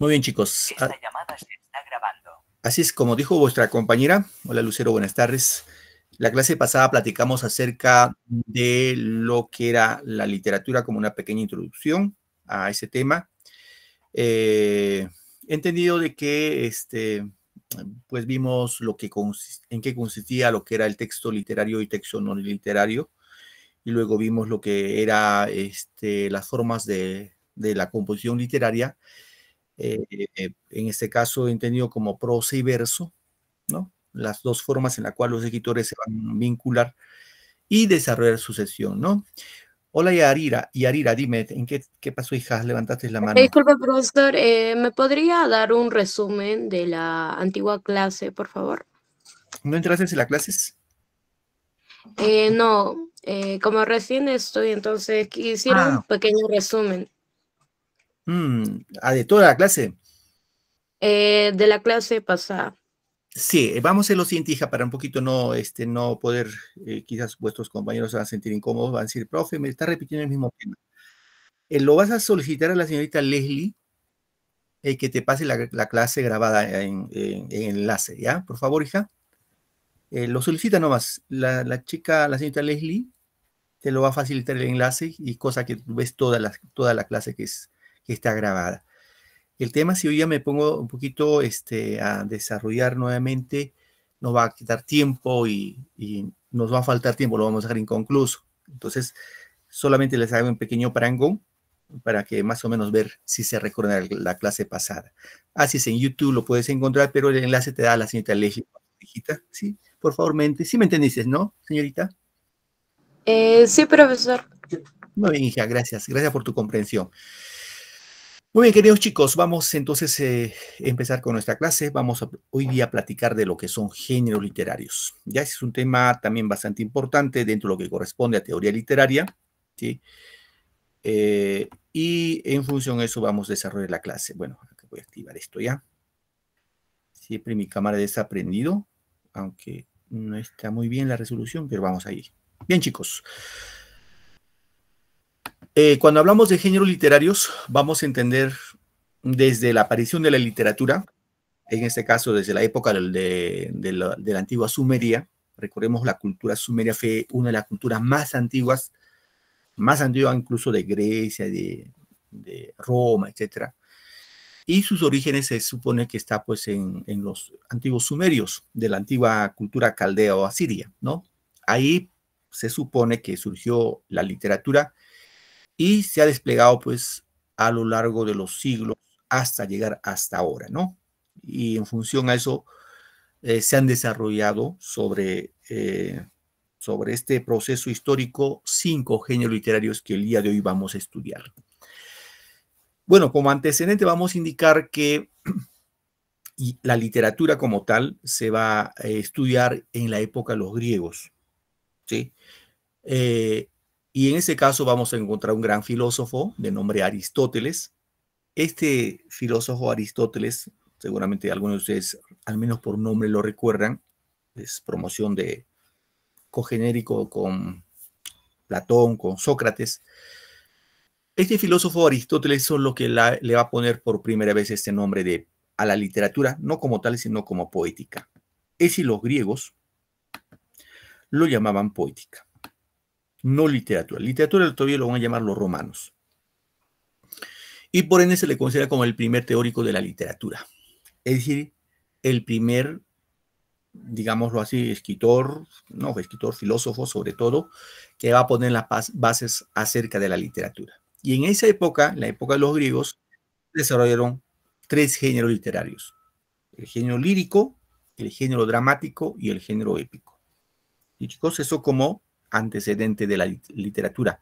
Muy bien, chicos. Esta llamada se está grabando. Así es como dijo vuestra compañera. Hola, Lucero, buenas tardes. La clase pasada platicamos acerca de lo que era la literatura como una pequeña introducción a ese tema. He entendido de que pues vimos en qué consistía lo que era el texto literario y texto no literario, y luego vimos lo que era las formas de la composición literaria. En este caso entendido como prosa y verso, ¿no? Las dos formas en las cuales los escritores se van a vincular y desarrollar su sesión, ¿no? Hola, Yarira, dime, ¿qué pasó, hija? Levantaste la mano. Disculpe, profesor, ¿me podría dar un resumen de la antigua clase, por favor? ¿No entraste en las clases? No, como recién estoy, entonces quisiera un Ah, pequeño resumen de toda la clase. de la clase pasada. Sí, vamos a hacer lo siguiente, hija, para un poquito no poder, quizás vuestros compañeros se van a sentir incómodos, van a decir, profe, me está repitiendo el mismo tema. Lo vas a solicitar a la señorita Leslie, que te pase la clase grabada en enlace, ¿ya? Por favor, hija. Lo solicita nomás. La chica, la señorita Leslie, te lo va a facilitar el enlace y cosa que ves toda la clase que está grabada. El tema, si hoy ya me pongo un poquito a desarrollar nuevamente, nos va a quitar tiempo y nos va a faltar tiempo, lo vamos a dejar inconcluso. Entonces, solamente les hago un pequeño parangón para que más o menos ver si se recuerda la clase pasada. Así es, en YouTube lo puedes encontrar, pero el enlace te da la señorita Leslie. Hijita, sí, por favor, sí me entendiste, ¿no, señorita? Sí, profesor. Muy bien, hija, gracias. Gracias por tu comprensión. Muy bien, queridos chicos, vamos entonces a empezar con nuestra clase. Vamos hoy día a platicar de lo que son géneros literarios. Ya es un tema también bastante importante dentro de lo que corresponde a teoría literaria, ¿sí? Y en función de eso vamos a desarrollar la clase. Bueno, acá voy a activar esto ya. Siempre mi cámara está prendido, aunque no está muy bien la resolución, pero vamos ahí. Bien, chicos. Cuando hablamos de géneros literarios, vamos a entender desde la aparición de la literatura, en este caso desde la época de la antigua Sumeria. Recordemos, la cultura sumeria fue una de las culturas más antigua incluso de Grecia, de Roma, etcétera. Y sus orígenes se supone que está pues en los antiguos sumerios, de la antigua cultura caldea o asiria, ¿no? Ahí se supone que surgió la literatura y se ha desplegado pues a lo largo de los siglos hasta llegar hasta ahora, ¿no? Y en función a eso se han desarrollado sobre este proceso histórico 5 géneros literarios que el día de hoy vamos a estudiar. Bueno, como antecedente vamos a indicar que la literatura como tal se va a estudiar en la época de los griegos, ¿sí? Y en ese caso vamos a encontrar un gran filósofo de nombre Aristóteles. Este filósofo Aristóteles, seguramente algunos de ustedes, al menos por nombre, lo recuerdan, es promoción de cogenérico con Platón, con Sócrates. Este filósofo Aristóteles es lo que le va a poner por primera vez este nombre a la literatura, no como tal, sino como poética. Es si los griegos lo llamaban poética, no literatura. Literatura todavía lo van a llamar los romanos. Y por ende se le considera como el primer teórico de la literatura. Es decir, el primer, digámoslo así, escritor, filósofo sobre todo, que va a poner las bases acerca de la literatura. Y en esa época, en la época de los griegos, desarrollaron 3 géneros literarios: el género lírico, el género dramático y el género épico. Y chicos, eso como antecedente de la literatura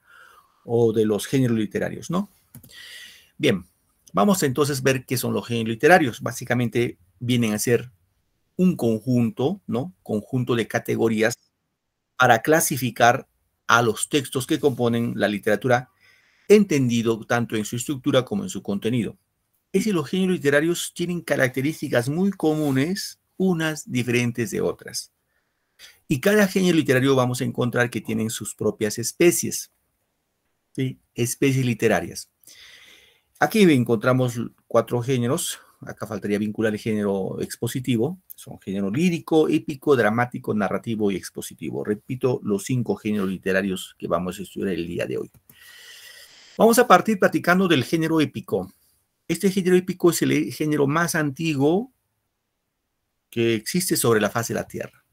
o de los géneros literarios, ¿no? Bien, vamos entonces a ver qué son los géneros literarios. Básicamente vienen a ser un conjunto, ¿no? Conjunto de categorías para clasificar a los textos que componen la literatura, entendido tanto en su estructura como en su contenido. Es decir, los géneros literarios tienen características muy comunes, unas diferentes de otras. Y cada género literario vamos a encontrar que tienen sus propias especies, ¿sí? Especies literarias. Aquí encontramos 4 géneros. Acá faltaría vincular el género expositivo. Son género lírico, épico, dramático, narrativo y expositivo. Repito, los 5 géneros literarios que vamos a estudiar el día de hoy. Vamos a partir platicando del género épico. Este género épico es el género más antiguo que existe sobre la faz de la Tierra.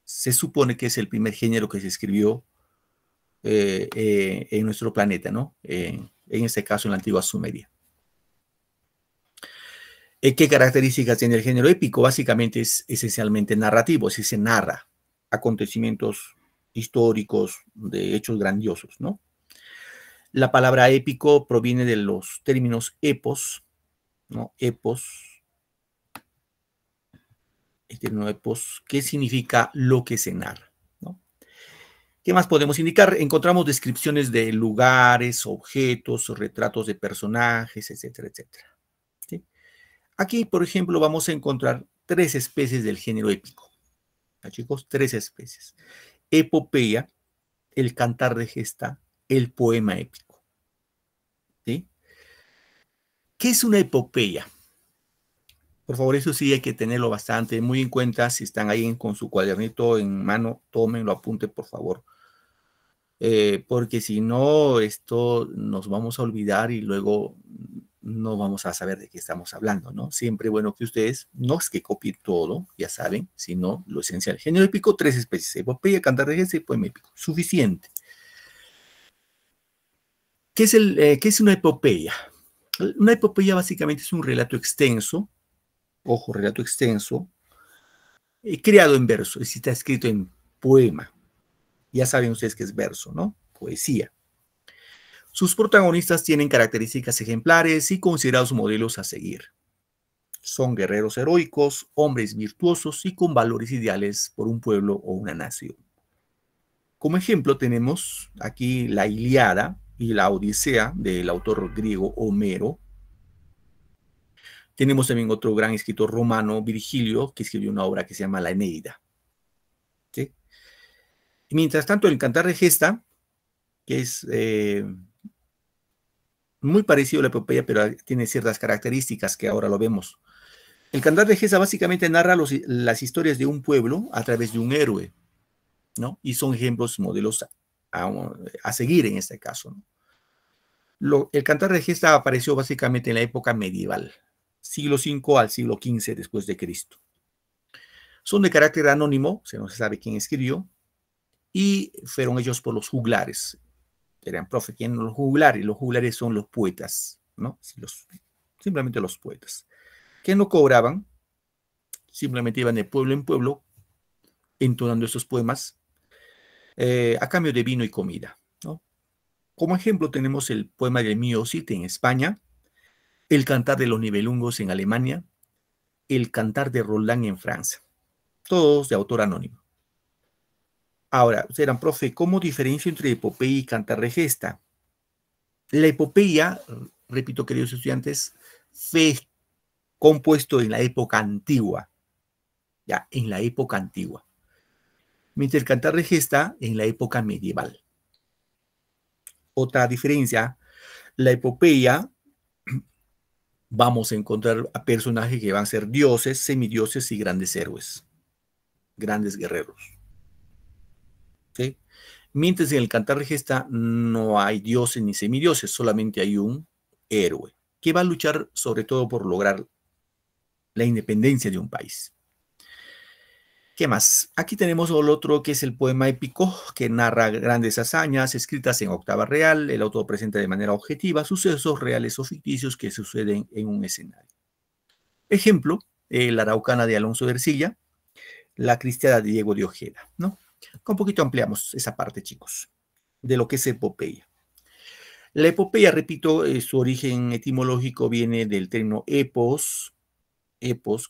Se supone que es el primer género que se escribió en nuestro planeta, ¿no? En este caso, en la antigua Sumeria. ¿Qué características tiene el género épico? Básicamente es esencialmente narrativo, se narra acontecimientos históricos de hechos grandiosos, ¿no? La palabra épico proviene de los términos epos, ¿no? Epos, el término epos, ¿qué significa lo que se narra? ¿No? ¿Qué más podemos indicar? Encontramos descripciones de lugares, objetos, retratos de personajes, etcétera, etcétera. ¿Sí? Aquí, por ejemplo, vamos a encontrar 3 especies del género épico. ¿Sí, chicos? 3 especies. Epopeya, el cantar de gesta, el poema épico. ¿Sí? ¿Qué es una epopeya? Por favor, eso sí hay que tenerlo bastante muy en cuenta. Si están ahí con su cuadernito en mano, tómenlo, apunten, por favor. Porque si no, esto nos vamos a olvidar y luego no vamos a saber de qué estamos hablando, ¿no? Siempre bueno que ustedes, no es que copien todo, ya saben, sino lo esencial. Género épico, 3 especies: epopeya, cantar de gesta y poema épico. Suficiente. ¿Qué es una epopeya? Una epopeya básicamente es un relato extenso, ojo, relato extenso, creado en verso, es decir, está escrito en poema. Ya saben ustedes que es verso, ¿no? Poesía. Sus protagonistas tienen características ejemplares y considerados modelos a seguir. Son guerreros heroicos, hombres virtuosos y con valores ideales por un pueblo o una nación. Como ejemplo tenemos aquí la Ilíada y la Odisea del autor griego Homero. Tenemos también otro gran escritor romano, Virgilio, que escribió una obra que se llama La Eneida. ¿Sí? Y mientras tanto, el Cantar de Gesta, que es muy parecido a la epopeya, pero tiene ciertas características que ahora lo vemos. El Cantar de Gesta básicamente narra las historias de un pueblo a través de un héroe, ¿no? Y son ejemplos, modelos a seguir en este caso, ¿no? El Cantar de Gesta apareció básicamente en la época medieval, siglo V al siglo XV después de Cristo. Son de carácter anónimo, no se sabe quién escribió, y fueron hechos por los juglares. Eran profetas, los juglares son los poetas, ¿no? Simplemente los poetas, que no cobraban, simplemente iban de pueblo en pueblo entonando estos poemas a cambio de vino y comida, ¿no? Como ejemplo tenemos el poema del Mío Cid en España, el Cantar de los Nibelungos en Alemania, el Cantar de Roland en Francia, todos de autor anónimo. Ahora, ustedes dirán, profe, ¿cómo diferencio entre epopeya y cantar de gesta? La epopeya, repito, queridos estudiantes, fue compuesto en la época antigua, ya, en la época antigua. Mientras el cantar de gesta en la época medieval. Otra diferencia, la epopeya, vamos a encontrar a personajes que van a ser dioses, semidioses y grandes héroes, grandes guerreros. ¿Sí? Mientras en el Cantar de Gesta no hay dioses ni semidioses, solamente hay un héroe que va a luchar sobre todo por lograr la independencia de un país. ¿Qué más? Aquí tenemos el otro que es el poema épico, que narra grandes hazañas escritas en octava real. El autor presenta de manera objetiva sucesos reales o ficticios que suceden en un escenario. Ejemplo, la Araucana de Alonso de Ercilla, la Cristiada de Diego de Ojeda, ¿no? Un poquito ampliamos esa parte, chicos, de lo que es epopeya. La epopeya, repito, su origen etimológico viene del término epos,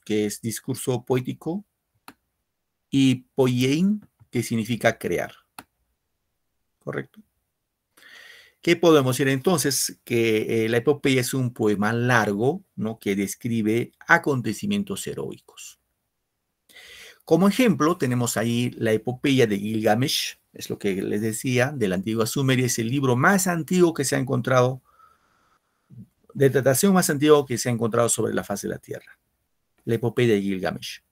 que es discurso poético, y poiein, que significa crear. ¿Correcto? ¿Qué podemos decir entonces? Que la epopeya es un poema largo, ¿no? Que describe acontecimientos heroicos. Como ejemplo, tenemos ahí la epopeya de Gilgamesh, es lo que les decía, de la antigua Sumeria, es el libro más antiguo que se ha encontrado de datación más antiguo que se ha encontrado sobre la faz de la Tierra. La epopeya de Gilgamesh.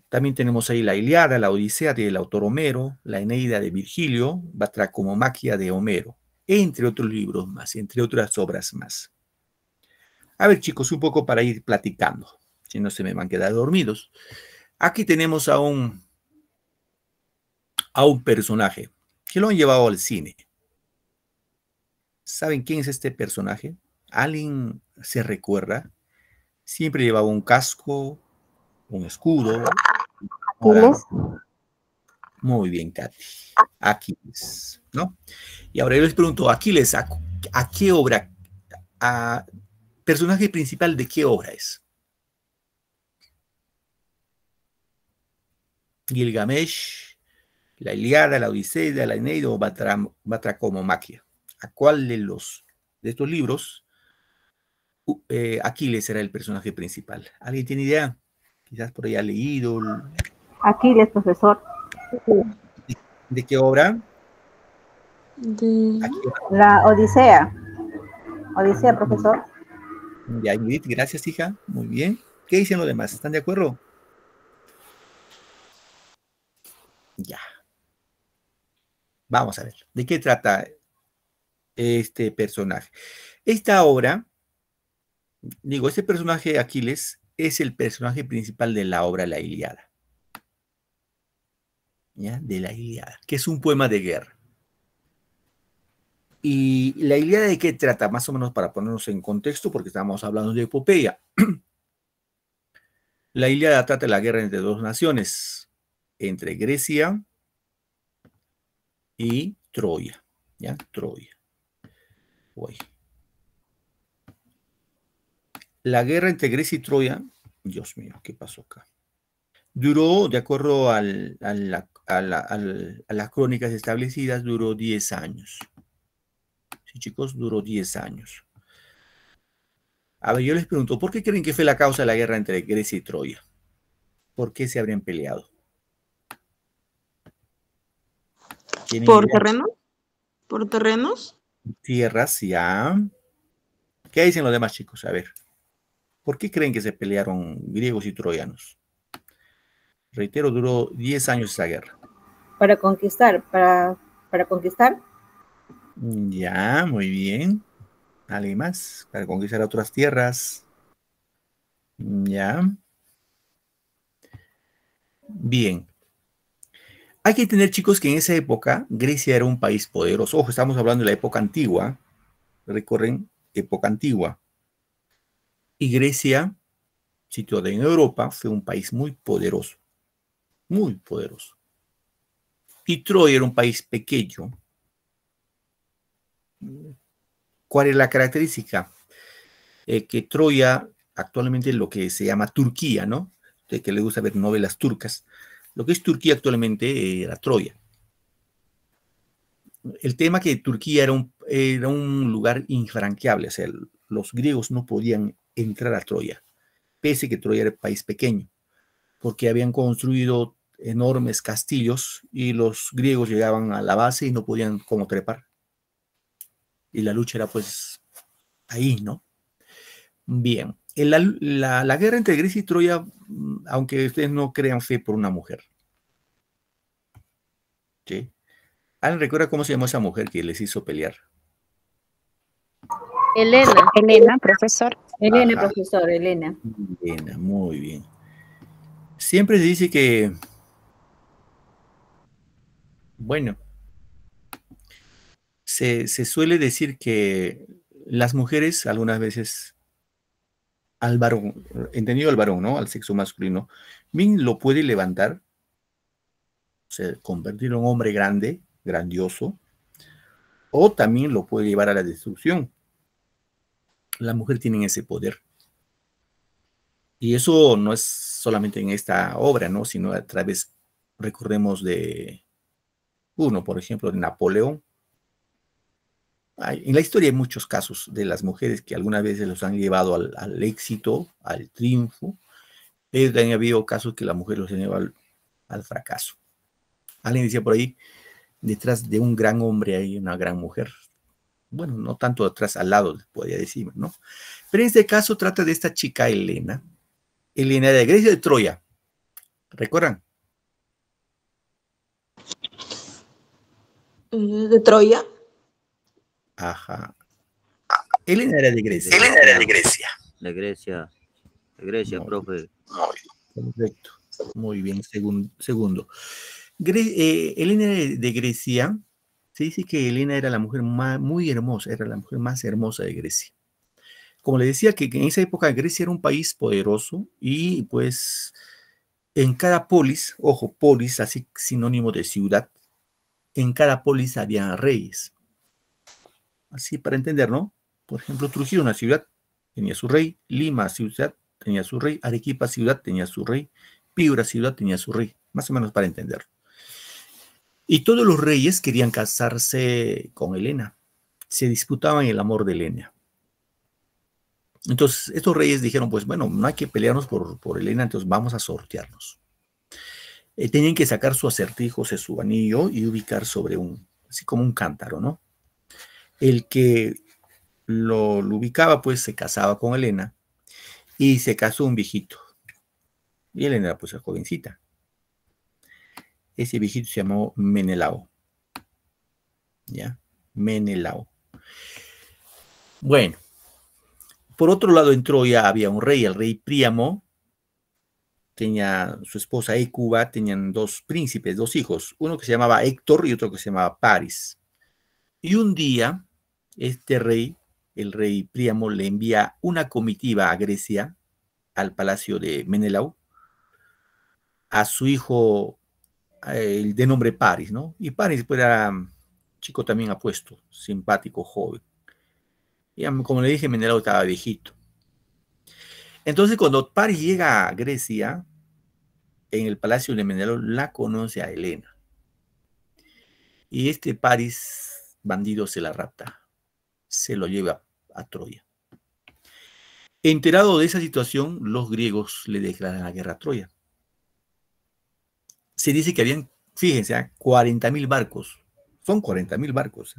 También tenemos ahí la Ilíada, la Odisea del autor Homero, la Eneida de Virgilio, Batracomomaquia de Homero, entre otros libros más, entre otras obras más. A ver, chicos, un poco para ir platicando, si no se me van a quedar dormidos. Aquí tenemos a un personaje que lo han llevado al cine. ¿Saben quién es este personaje? ¿Alguien se recuerda? Siempre llevaba un casco, un escudo. Aquiles. Muy bien, Katy. Aquiles, ¿no? Y ahora yo les pregunto, Aquiles, ¿a qué obra, personaje principal de qué obra es? Gilgamesh, la Ilíada, la Odisea, la Eneida o Batracomomaquia. ¿A cuál de estos libros Aquiles era el personaje principal? ¿Alguien tiene idea? Quizás por ahí ha leído. Aquiles, profesor. ¿De qué obra? La Odisea. Odisea, profesor. Ya, Ingrid, gracias, hija. Muy bien. ¿Qué dicen los demás? ¿Están de acuerdo? Ya. Vamos a ver. ¿De qué trata este personaje? Esta obra, digo, este personaje Aquiles es el personaje principal de la obra La Ilíada. ¿Ya? De la Ilíada, que es un poema de guerra. ¿Y la Ilíada de qué trata? Más o menos para ponernos en contexto, porque estamos hablando de epopeya. La Ilíada trata de la guerra entre dos naciones, entre Grecia y Troya. ¿Ya? Troya. Uy. La guerra entre Grecia y Troya, Dios mío, ¿qué pasó acá? Duró, de acuerdo a las crónicas establecidas, duró 10 años. Sí, chicos, duró 10 años. A ver, yo les pregunto, ¿por qué creen que fue la causa de la guerra entre Grecia y Troya? ¿Por qué se habrían peleado? ¿Por terrenos? ¿Por terrenos? Tierras, ya. ¿Qué dicen los demás, chicos? A ver, ¿por qué creen que se pelearon griegos y troyanos? Reitero, duró 10 años esa guerra. Para conquistar, para conquistar. Ya, muy bien. ¿Alguien más? Para conquistar otras tierras. Ya. Bien. Hay que entender, chicos, que en esa época Grecia era un país poderoso. Ojo, estamos hablando de la época antigua. Recorren época antigua. Y Grecia, situada en Europa, fue un país muy poderoso. Muy poderoso. Y Troya era un país pequeño. ¿Cuál es la característica? Que Troya, actualmente lo que se llama Turquía, ¿no? De que le gusta ver novelas turcas. Lo que es Turquía actualmente era Troya. El tema que Turquía era un lugar infranqueable, o sea, los griegos no podían entrar a Troya, pese que Troya era un país pequeño, porque habían construido enormes castillos y los griegos llegaban a la base y no podían como trepar. Y la lucha era pues ahí, ¿no? Bien, la guerra entre Grecia y Troya, aunque ustedes no crean, fue por una mujer. ¿Sí? ¿Alguien recuerda cómo se llamó esa mujer que les hizo pelear? Elena. Elena, profesor. Elena, Ajá. profesor, Elena. Elena, muy bien. Siempre se dice que, bueno, se suele decir que las mujeres algunas veces al varón, entendido al varón, ¿no? Al sexo masculino, bien lo puede levantar, o sea, convertir en un hombre grande, grandioso, o también lo puede llevar a la destrucción. La mujer tiene ese poder. Y eso no es solamente en esta obra, ¿no? Sino a través, recordemos de uno, por ejemplo, de Napoleón. En la historia hay muchos casos de las mujeres que algunas veces los han llevado al éxito, al triunfo, pero también ha habido casos que la mujer los ha llevado al fracaso. Alguien decía por ahí, detrás de un gran hombre hay una gran mujer. Bueno, no tanto atrás, al lado, podría decir, ¿no? Pero en este caso trata de esta chica Helena. Helena de Grecia de Troya. ¿Recuerdan? ¿De Troya? Ajá. Helena era de Grecia. Helena era de Grecia. De Grecia. De Grecia, Muy profe. correcto. Muy bien, segundo. Helena de Grecia, se dice que Helena era la mujer muy hermosa, era la mujer más hermosa de Grecia. Como le decía, que en esa época Grecia era un país poderoso y pues en cada polis, ojo, polis, así sinónimo de ciudad, en cada polis había reyes. Así para entender, ¿no? Por ejemplo, Trujillo, una ciudad, tenía su rey. Lima, ciudad, tenía su rey. Arequipa, ciudad, tenía su rey. Piura, ciudad, tenía su rey. Más o menos para entenderlo. Y todos los reyes querían casarse con Helena. Se disputaban el amor de Helena. Entonces, estos reyes dijeron, pues bueno, no hay que pelearnos por Helena, entonces vamos a sortearnos. Tenían que sacar su acertijo, o sea, su anillo, y ubicar sobre así como un cántaro, ¿no? El que lo ubicaba, pues se casaba con Helena y se casó un viejito. Y Helena era pues la jovencita. Ese viejito se llamó Menelao. ¿Ya? Menelao. Bueno, por otro lado en Troya había un rey, el rey Príamo. Tenía su esposa Hécuba, tenían dos príncipes, dos hijos, uno que se llamaba Héctor y otro que se llamaba Paris. Y un día, este rey, el rey Príamo, le envía una comitiva a Grecia, al palacio de Menelao, a su hijo de nombre Paris, ¿no? Y Paris pues, era chico también apuesto, simpático, joven. Y como le dije, Menelao estaba viejito. Entonces, cuando Paris llega a Grecia, en el palacio de Menelao, la conoce a Helena. Y este Paris, bandido, se la rapta. Se lo lleva a Troya. Enterado de esa situación, los griegos le declaran la guerra a Troya. Se dice que habían, fíjense, 40.000 barcos. Son 40.000 barcos.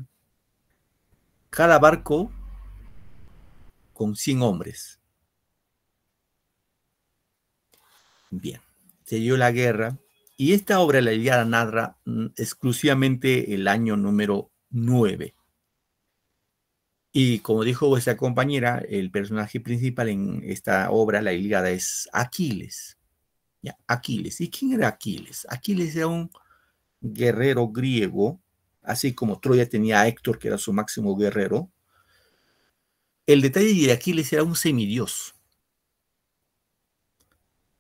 Cada barco con 100 hombres. Bien, se dio la guerra y esta obra, la Ilíada, narra exclusivamente el año número 9. Y como dijo vuestra compañera, el personaje principal en esta obra, la Ilíada, es Aquiles. ¿Ya? Aquiles. ¿Y quién era Aquiles? Aquiles era un guerrero griego, así como Troya tenía a Héctor, que era su máximo guerrero. El detalle de Aquiles era un semidios,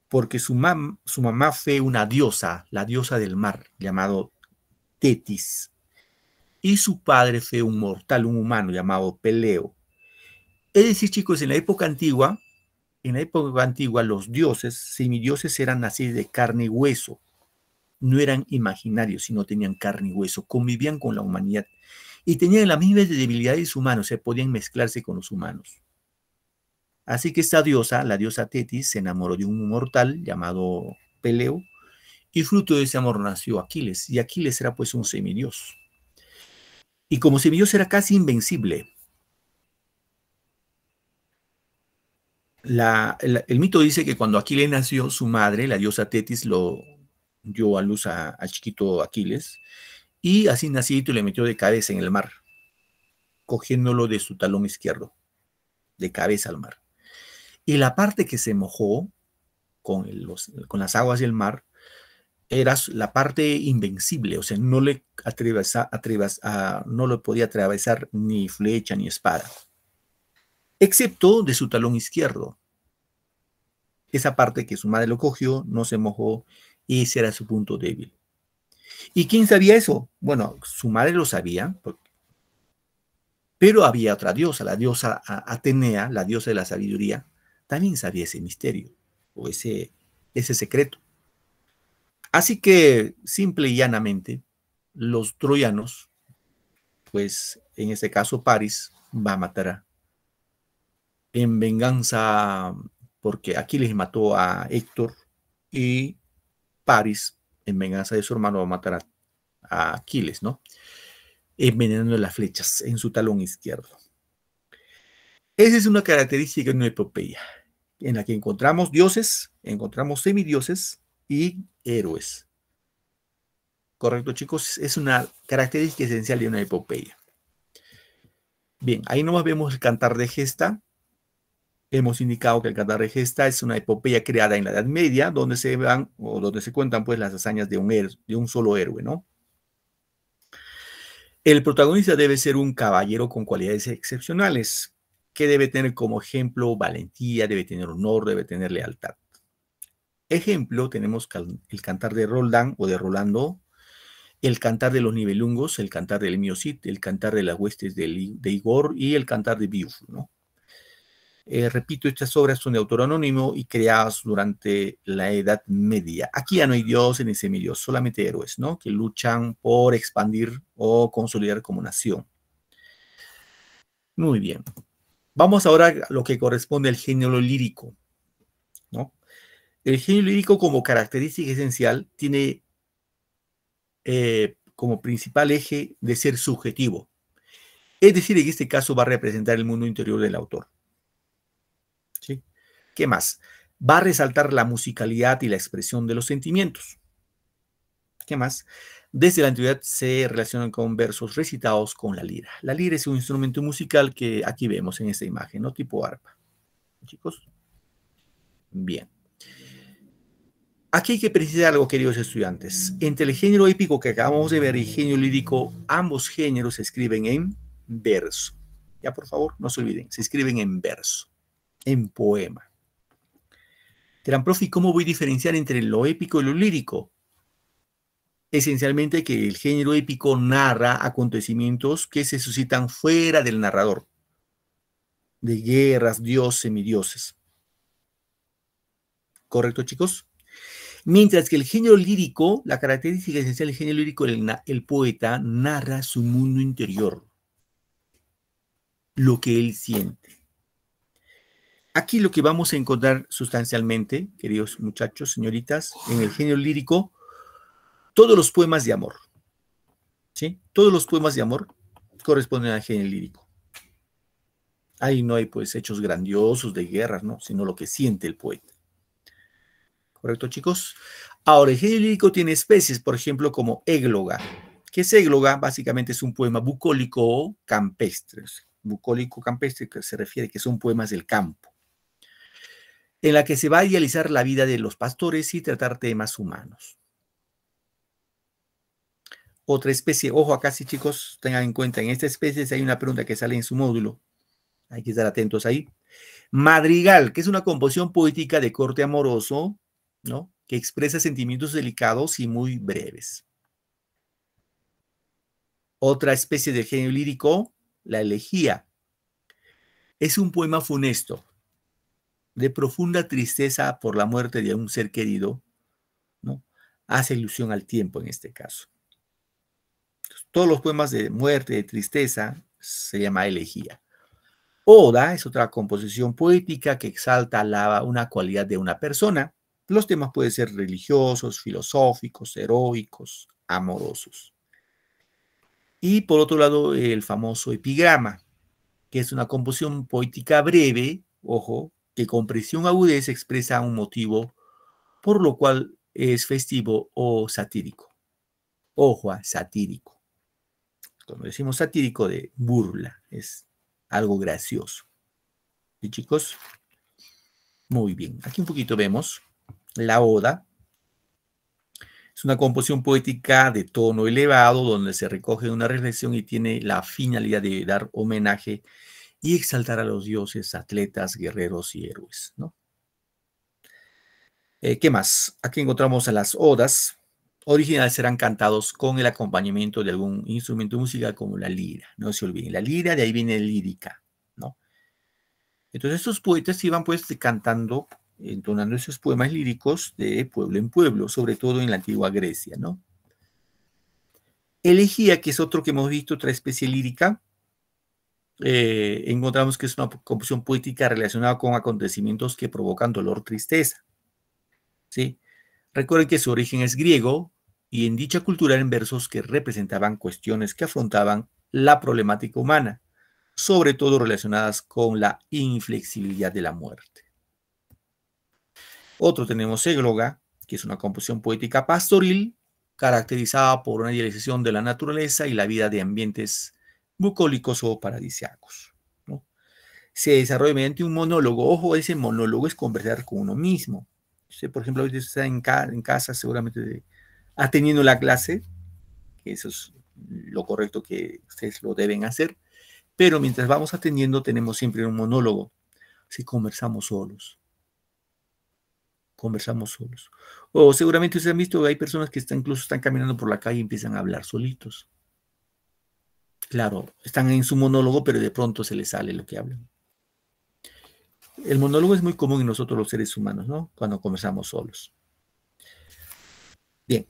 porque su mamá fue una diosa, la diosa del mar, llamado Tetis, y su padre fue un mortal, un humano llamado Peleo. Es decir, chicos, en la época antigua, los dioses, semidioses, eran así de carne y hueso. No eran imaginarios, sino tenían carne y hueso, convivían con la humanidad y tenían las mismas debilidades humanas, se podían mezclarse con los humanos. Así que esta diosa, la diosa Tetis, se enamoró de un mortal llamado Peleo y fruto de ese amor nació Aquiles, y Aquiles era pues un semidios. Y como semidios era casi invencible. El mito dice que cuando Aquiles nació, su madre, la diosa Tetis, lo dio a luz al chiquito Aquiles, y así nacidito le metió de cabeza en el mar, cogiéndolo de su talón izquierdo, de cabeza al mar. Y la parte que se mojó con las aguas del mar era la parte invencible, o sea, no le podía atravesar ni flecha ni espada, excepto de su talón izquierdo. Esa parte que su madre lo cogió no se mojó y ese era su punto débil. ¿Y quién sabía eso? Bueno, su madre lo sabía, pero había otra diosa, la diosa Atenea, la diosa de la sabiduría, también sabía ese misterio o ese secreto. Así que, simple y llanamente, los troyanos, pues en este caso Paris, va a matar en venganza, porque Aquiles mató a Héctor y Paris, en venganza de su hermano, va a matar a Aquiles, ¿no? envenenando las flechas en su talón izquierdo. Esa es una característica de una epopeya, en la que encontramos dioses, encontramos semidioses y héroes. ¿Correcto, chicos? Es una característica esencial de una epopeya. Bien, ahí nomás vemos el Cantar de Gesta. Hemos indicado que el Cantar de Gesta es una epopeya creada en la Edad Media, donde se van o donde se cuentan pues las hazañas de un solo héroe, ¿no? El protagonista debe ser un caballero con cualidades excepcionales, que debe tener como ejemplo valentía, debe tener honor, debe tener lealtad. Ejemplo, tenemos el Cantar de Roldán o de Rolando, el Cantar de los Nibelungos, el Cantar del Miocid, el Cantar de las Huestes de Igor y el Cantar de Biuf, ¿no? Repito, estas obras son de autor anónimo y creadas durante la Edad Media. Aquí ya no hay dioses ni semidioses, solamente héroes, ¿no? Que luchan por expandir o consolidar como nación. Muy bien. Vamos ahora a lo que corresponde al género lírico, ¿no? El género lírico, como característica esencial, tiene como principal eje de ser subjetivo. Es decir, en este caso va a representar el mundo interior del autor. ¿Sí? ¿Qué más? Va a resaltar la musicalidad y la expresión de los sentimientos. ¿Qué más? Desde la antigüedad se relacionan con versos recitados con la lira. La lira es un instrumento musical que aquí vemos en esta imagen, ¿no? Tipo arpa. ¿Chicos? Bien. Aquí hay que precisar algo, queridos estudiantes. Entre el género épico que acabamos de ver y el género lírico, ambos géneros se escriben en verso. Ya, por favor, no se olviden, se escriben en verso, en poema. Dirán, profe, ¿cómo voy a diferenciar entre lo épico y lo lírico? Esencialmente que el género épico narra acontecimientos que se suscitan fuera del narrador, de guerras, dioses, semidioses. ¿Correcto, chicos? Mientras que el género lírico, la característica esencial del género lírico, el poeta narra su mundo interior, lo que él siente. Aquí lo que vamos a encontrar sustancialmente, queridos muchachos, señoritas, en el género lírico, todos los poemas de amor, ¿sí? Todos los poemas de amor corresponden al género lírico. Ahí no hay pues hechos grandiosos de guerras, ¿no? Sino lo que siente el poeta. ¿Correcto, chicos? Ahora, el género lírico tiene especies, por ejemplo, como égloga. ¿Qué es égloga? Básicamente es un poema bucólico o campestre. Bucólico campestre, que se refiere que son poemas del campo, en la que se va a idealizar la vida de los pastores y tratar temas humanos. Otra especie, ojo acá sí, chicos, tengan en cuenta, en esta especie hay una pregunta que sale en su módulo. Hay que estar atentos ahí. Madrigal, que es una composición poética de corte amoroso, ¿no? Que expresa sentimientos delicados y muy breves. Otra especie de género lírico, la elegía. Es un poema funesto, de profunda tristeza por la muerte de un ser querido, ¿no? Hace alusión al tiempo en este caso. Todos los poemas de muerte, de tristeza, se llama elegía. Oda es otra composición poética que exalta, alaba una cualidad de una persona. Los temas pueden ser religiosos, filosóficos, heroicos, amorosos. Y por otro lado, el famoso epigrama, que es una composición poética breve, ojo, que con presión agudeza expresa un motivo, por lo cual es festivo o satírico. Ojo, satírico. Cuando decimos satírico, de burla, es algo gracioso. ¿Sí, chicos? Muy bien. Aquí un poquito vemos la oda. Es una composición poética de tono elevado donde se recoge una reflexión y tiene la finalidad de dar homenaje y exaltar a los dioses, atletas, guerreros y héroes, ¿no? ¿Qué más? Aquí encontramos a las odas. Originales serán cantados con el acompañamiento de algún instrumento musical como la lira. No se olviden, la lira, de ahí viene lírica, ¿no? Entonces estos poetas iban pues cantando, entonando esos poemas líricos de pueblo en pueblo, sobre todo en la antigua Grecia, ¿no? Elegía, que es otro que hemos visto, otra especie lírica, encontramos que es una composición poética relacionada con acontecimientos que provocan dolor, tristeza, ¿sí? Recuerden que su origen es griego, y en dicha cultura eran versos que representaban cuestiones que afrontaban la problemática humana, sobre todo relacionadas con la inflexibilidad de la muerte. Otro tenemos égloga, que es una composición poética pastoril, caracterizada por una idealización de la naturaleza y la vida de ambientes bucólicos o paradisíacos, ¿no? Se desarrolla mediante un monólogo. Ojo, ese monólogo es conversar con uno mismo. Usted, por ejemplo, ahorita está en casa seguramente atendiendo la clase, que eso es lo correcto que ustedes lo deben hacer, pero mientras vamos atendiendo tenemos siempre un monólogo. Si conversamos solos. Conversamos solos. O seguramente ustedes han visto que hay personas que incluso están caminando por la calle y empiezan a hablar solitos. Claro, están en su monólogo, pero de pronto se les sale lo que hablan. El monólogo es muy común en nosotros los seres humanos, ¿no? Cuando conversamos solos. Bien.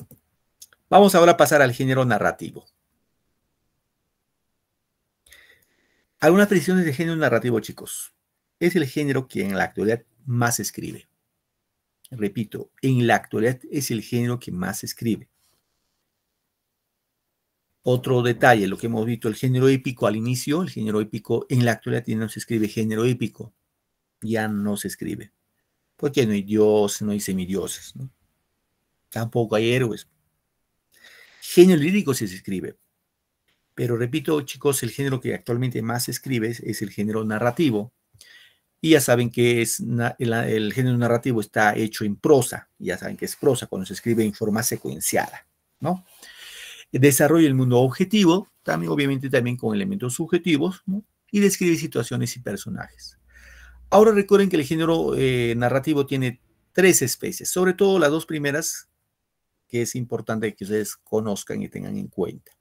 Vamos ahora a pasar al género narrativo. Algunas precisiones de género narrativo, chicos. Es el género que en la actualidad más se escribe. Repito, en la actualidad es el género que más se escribe. Otro detalle, lo que hemos visto, el género épico al inicio, el género épico en la actualidad ya no se escribe género épico. Ya no se escribe. Porque no hay dioses, no hay semidioses, ¿no? Tampoco hay héroes. Género lírico sí se escribe. Pero repito, chicos, el género que actualmente más se escribe es el género narrativo. Y ya saben que el género narrativo está hecho en prosa. Ya saben que es prosa cuando se escribe en forma secuenciada, ¿no? Desarrolla el mundo objetivo, también obviamente también con elementos subjetivos, ¿no? Y describe situaciones y personajes. Ahora recuerden que el género narrativo tiene 3 especies, sobre todo las 2 primeras, que es importante que ustedes conozcan y tengan en cuenta.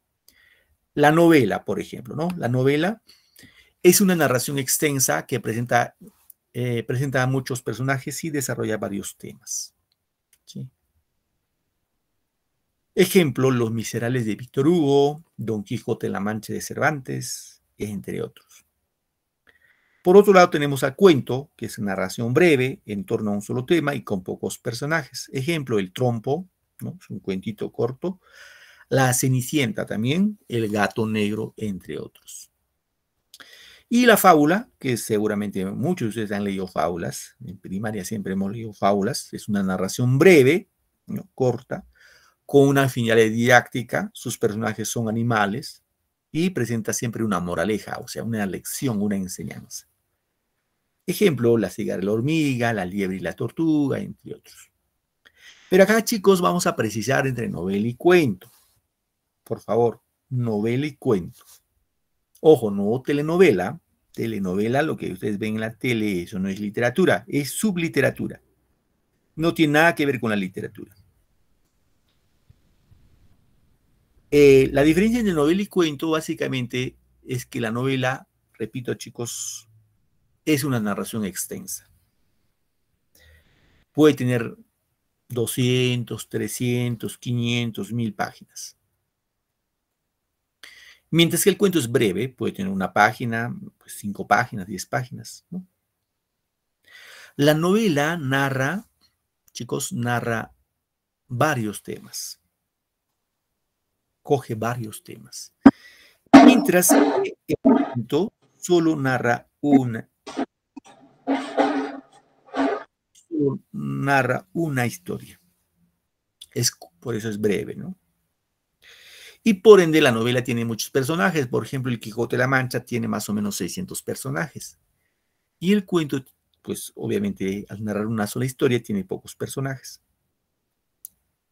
La novela, por ejemplo, ¿no? La novela es una narración extensa que presenta a muchos personajes y desarrolla varios temas, ¿sí? Ejemplo, Los Miserables de Víctor Hugo, Don Quijote de la Mancha de Cervantes, entre otros. Por otro lado, tenemos al cuento, que es narración breve, en torno a un solo tema y con pocos personajes. Ejemplo, El Trompo, ¿no? Es un cuentito corto. La Cenicienta también, El Gato Negro, entre otros. Y la fábula, que seguramente muchos de ustedes han leído fábulas, en primaria siempre hemos leído fábulas, es una narración breve, ¿no? Corta, con una finalidad didáctica, sus personajes son animales y presenta siempre una moraleja, o sea, una lección, una enseñanza. Ejemplo, La cigarra y la hormiga, La liebre y la tortuga, entre otros. Pero acá, chicos, vamos a precisar entre novela y cuento. Por favor, novela y cuento. Ojo, no telenovela. Telenovela, lo que ustedes ven en la tele, eso no es literatura, es subliteratura. No tiene nada que ver con la literatura. La diferencia entre novela y cuento básicamente es que la novela, repito, chicos, es una narración extensa. Puede tener 200, 300, 500, 1000 páginas. Mientras que el cuento es breve, puede tener una página, pues 5 páginas, 10 páginas, ¿no? La novela narra, chicos, narra varios temas. Coge varios temas. Mientras que el cuento solo narra una historia. Por eso es breve, ¿no? Y por ende la novela tiene muchos personajes. Por ejemplo, El Quijote de la Mancha tiene más o menos 600 personajes. Y el cuento, pues obviamente al narrar una sola historia tiene pocos personajes.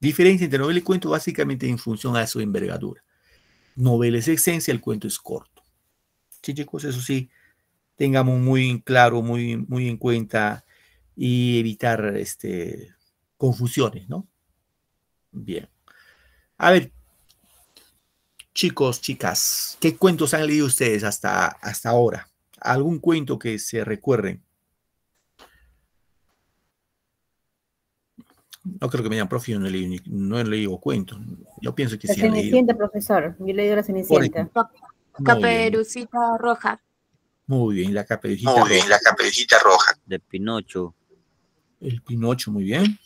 Diferencia entre novela y cuento básicamente en función a su envergadura. Novela es extensa, el cuento es corto. Sí, chicos, eso sí, tengamos muy claro, muy en cuenta y evitar confusiones, ¿no? Bien. A ver, chicos, chicas, ¿qué cuentos han leído ustedes hasta ahora? ¿Algún cuento que se recuerden? No creo que me digan, profe, yo no he leído cuentos. Yo pienso que La sí han leído. Cenicienta, profesor. Yo he leído La Cenicienta. Caperucita Roja. Muy bien, la Caperucita Roja. De Pinocho. El Pinocho, muy bien.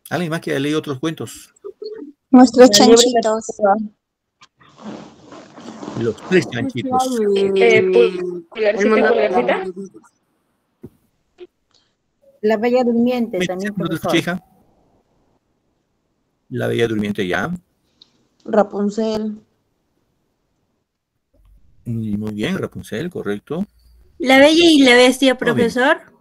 ¿Alguien más que haya leído otros cuentos? Nuestros La liebre chanchitos. Los tres chanchitos. El Pulgarcita. La Bella Durmiente ¿No también, te escuché, profesor. hija? La Bella Durmiente ya. Rapunzel. Muy bien, Rapunzel, correcto. La Bella y la Bestia, Muy bien. profesor.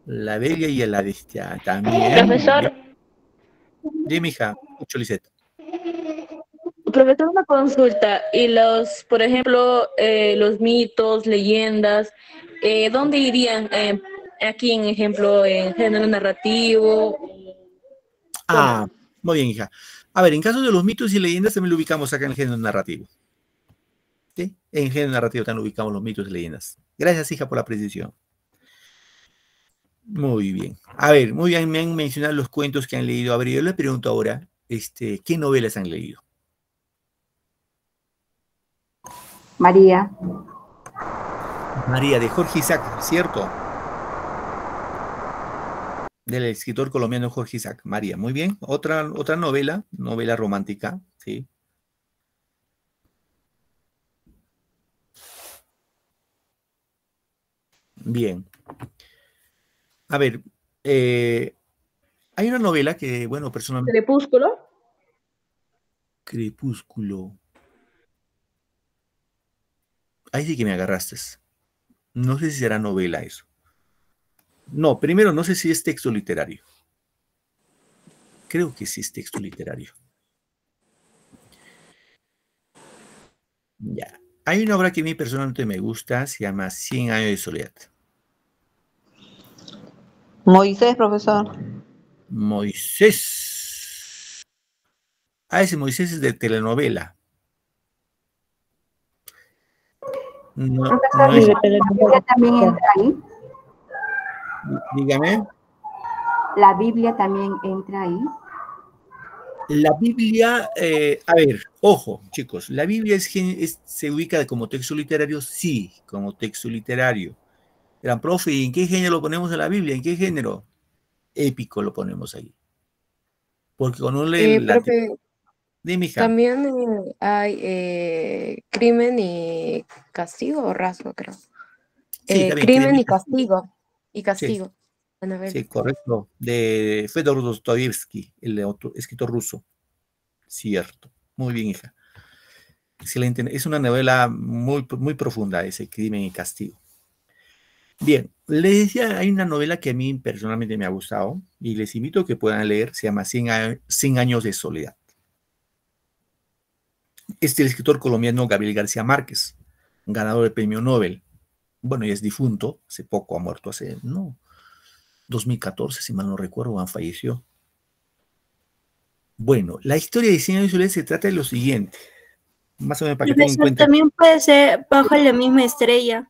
La Bella y la Bestia también. Profesor, Dime, hija. Escucho, Lisette. profesor, una consulta. Y los, por ejemplo, los mitos, leyendas, ¿dónde irían? Aquí, en ejemplo, en género narrativo. Ah, muy bien, hija. A ver, en caso de los mitos y leyendas también lo ubicamos acá en el género narrativo. ¿Sí? En género narrativo también lo ubicamos los mitos y leyendas. Gracias, hija, por la precisión. Muy bien. A ver, muy bien, me han mencionado los cuentos que han leído. A ver, yo les pregunto ahora, ¿qué novelas han leído? María. María, de Jorge Isaac, ¿cierto? Del escritor colombiano Jorge Isaac. María, muy bien. Otra novela romántica, ¿sí? Bien. A ver, hay una novela que, bueno, personalmente... Crepúsculo. Crepúsculo. Ahí sí que me agarraste. No sé si será novela eso. No, primero no sé si es texto literario. Creo que sí es texto literario. Ya. Hay una obra que a mí personalmente me gusta, se llama 100 años de soledad. Moisés, profesor. Moisés. Ah, ese Moisés es de telenovela. No, Profesor, no es. ¿la Biblia también entra ahí? Dígame. ¿La Biblia también entra ahí? La Biblia, a ver, ojo, chicos, la Biblia se ubica como texto literario, sí, como texto literario. Gran profe, ¿y en qué género lo ponemos en la Biblia? ¿En qué género? Épico lo ponemos ahí. Porque cuando uno lee Profe, Dime, hija. también hay crimen y castigo o rasgo, creo. Sí, está bien, Crimen y castigo. Y Sí, castigo. Van a ver. sí, correcto. De Fedor Dostoyevsky, el escritor ruso. Cierto. Muy bien, hija. Excelente. Es una novela muy, muy profunda, ese Crimen y Castigo. Bien, les decía, hay una novela que a mí personalmente me ha gustado y les invito a que puedan leer, se llama 100 años de soledad. Es del escritor colombiano Gabriel García Márquez, ganador del premio Nobel. Bueno, ya es difunto, hace poco ha muerto, hace, no, 2014, si mal no recuerdo, falleció. Bueno, la historia de 100 años de soledad se trata de lo siguiente, más o menos para que tengan en cuenta. También puede ser Bajo la misma estrella.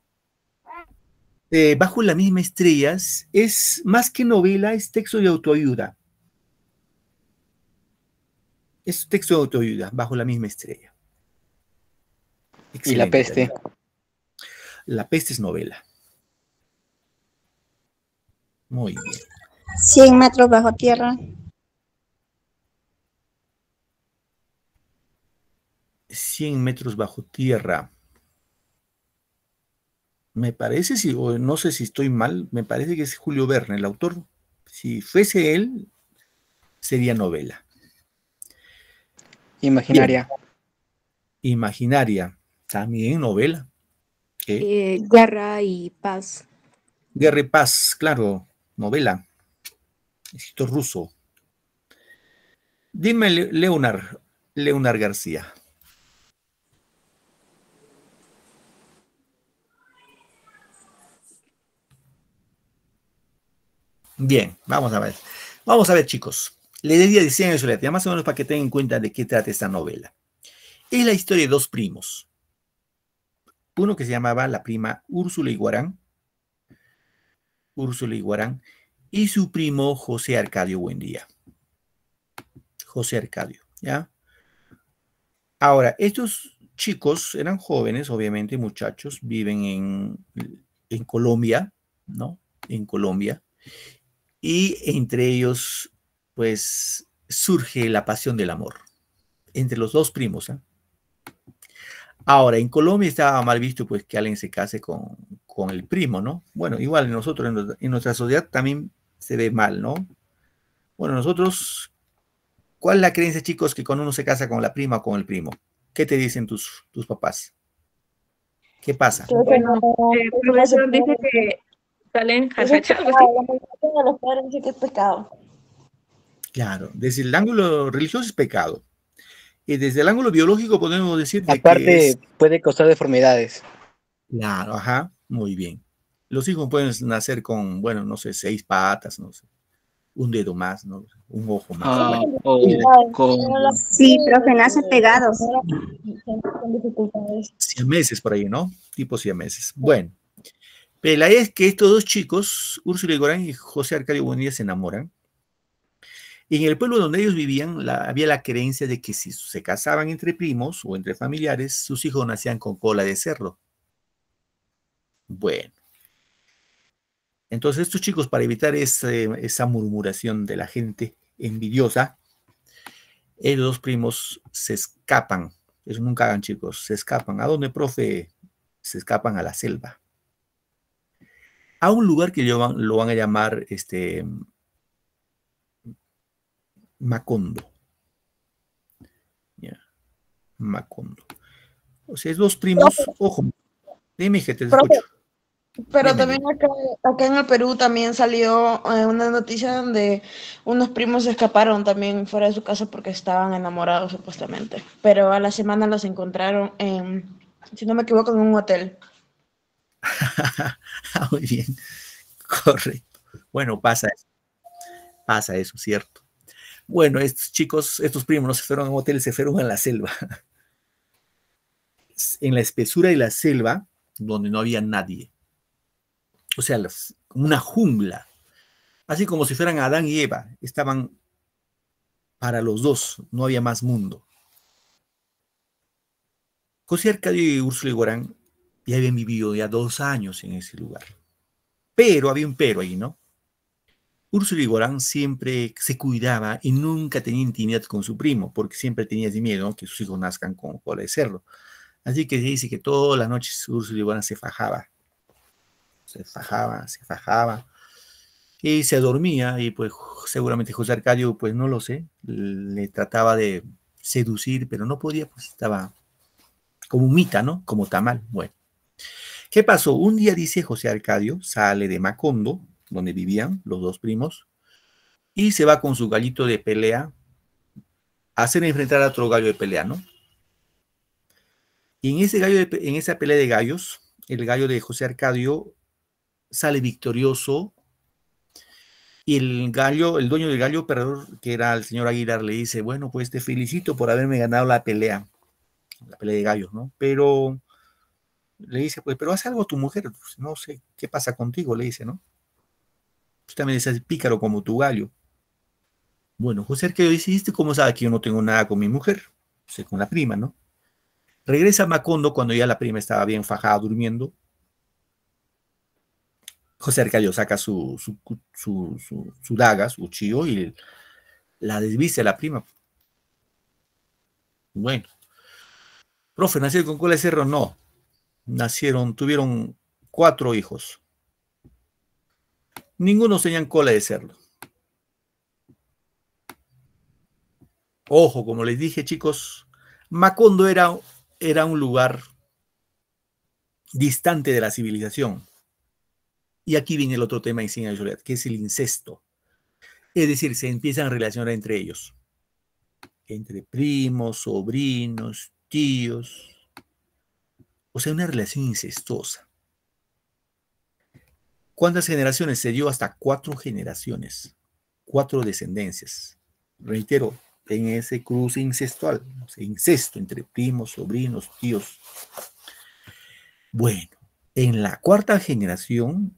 Bajo la misma estrella es más que novela, es texto de autoayuda. Es texto de autoayuda, Bajo la misma estrella. Excelente. ¿Y La peste? También. La peste es novela. Muy bien. 100 metros bajo tierra. 100 metros bajo tierra. Me parece, o no sé si estoy mal, me parece que es Julio Verne, el autor. Si fuese él, sería novela. Imaginaria. Bien. Imaginaria, también novela. Guerra y paz. Guerra y paz, claro, novela. Escritor ruso. Dime, Leonard García. Bien, vamos a ver. Vamos a ver, chicos. Le diría de 100 años de soledad, más o menos para que tengan en cuenta de qué trata esta novela. Es la historia de dos primos. Uno que se llamaba la prima Úrsula Iguarán. Y su primo José Arcadio Buendía. José Arcadio, ¿ya? Ahora, estos chicos eran jóvenes, obviamente, muchachos, viven en Colombia, ¿no? En Colombia. Y entre ellos, pues, surge la pasión del amor entre los dos primos. Ahora, en Colombia estaba mal visto pues que alguien se case con el primo, ¿no? Bueno, igual nosotros en nuestra sociedad también se ve mal, ¿no? Bueno, nosotros, ¿cuál es la creencia, chicos, que cuando uno se casa con la prima o con el primo? ¿Qué te dicen tus papás? ¿Qué pasa? Bueno, el profesor dice que salen jajacha, algo así. La mayoría de los padres dice que es pecado. Claro, desde el ángulo religioso es pecado. Y desde el ángulo biológico podemos decir de que Aparte, es... puede causar deformidades. Claro, ajá, muy bien. Los hijos pueden nacer con, bueno, no sé, 6 patas, no sé, un dedo más, ¿no? Un ojo más. Bueno, O con Sí, profe, nacen pegados. Con dificultades. siameses por ahí, ¿no? Tipo siameses. Bueno, pero la idea es que estos dos chicos, Úrsula Igorán y José Arcadio Buendía, se enamoran. Y en el pueblo donde ellos vivían había la creencia de que si se casaban entre primos o entre familiares, sus hijos nacían con cola de cerdo. Bueno, entonces estos chicos, para evitar esa murmuración de la gente envidiosa, ellos dos primos se escapan. Eso nunca hagan, chicos. Se escapan. ¿A dónde, profe? Se escapan a la selva. A un lugar que lo van a llamar Macondo. Yeah. Macondo. O sea, es dos primos. Ojo, dime que te escucho. Pero Dime, también acá en el Perú también salió una noticia donde unos primos se escaparon también fuera de su casa porque estaban enamorados supuestamente. Pero a la semana los encontraron si no me equivoco, en un hotel. Muy bien, correcto. Bueno, pasa eso, cierto. Bueno, estos chicos, estos primos no se fueron a un hotel, se fueron a la selva. En la espesura de la selva, donde no había nadie. O sea, una jungla. Así como si fueran Adán y Eva. Estaban para los dos, no había más mundo. José Arcadio y Úrsula Igorán ya habían vivido ya 2 años en ese lugar. Pero, había un pero ahí, ¿no? Úrsula Igorán siempre se cuidaba y nunca tenía intimidad con su primo, porque siempre tenía miedo, ¿no?, que sus hijos nazcan con cola de cerdo. Así que se dice que todas las noches Úrsula Igorán se fajaba. Se fajaba. Y se dormía, y pues seguramente José Arcadio, pues no lo sé, le trataba de seducir, pero no podía, pues estaba como humita, ¿no? Como tamal. Bueno. ¿Qué pasó? Un día, dice, José Arcadio sale de Macondo, donde vivían los dos primos, y se va con su gallito de pelea a hacer enfrentar a otro gallo de pelea, ¿no? Y en esa pelea de gallos, el gallo de José Arcadio sale victorioso, y el dueño del gallo perdedor, que era el señor Aguilar, le dice, bueno, pues te felicito por haberme ganado la pelea de gallos, ¿no? Pero le dice, pues, pero haz algo a tu mujer, pues, no sé qué pasa contigo, le dice, ¿no? Tú también eres pícaro como tu gallo. Bueno, José Arcadio dice, ¿y cómo sabe que yo no tengo nada con mi mujer? O sea, con la prima, ¿no? Regresa a Macondo cuando ya la prima estaba bien fajada durmiendo. José Arcadio saca su daga, su cuchillo, y la desviste a la prima. Bueno. Profe, ¿nacieron con cola de cerdo? No. Tuvieron 4 hijos. Ninguno tenían cola de cerdo. Ojo, como les dije, chicos, Macondo era un lugar distante de la civilización. Y aquí viene el otro tema en Ciencia y Soledad, que es el incesto. Es decir, se empiezan a relacionar entre ellos. Entre primos, sobrinos, tíos. O sea, una relación incestuosa. ¿Cuántas generaciones? Se dio hasta 4 generaciones. 4 descendencias. Reitero, en ese cruce incestual. O sea, incesto entre primos, sobrinos, tíos. Bueno, en la 4ª generación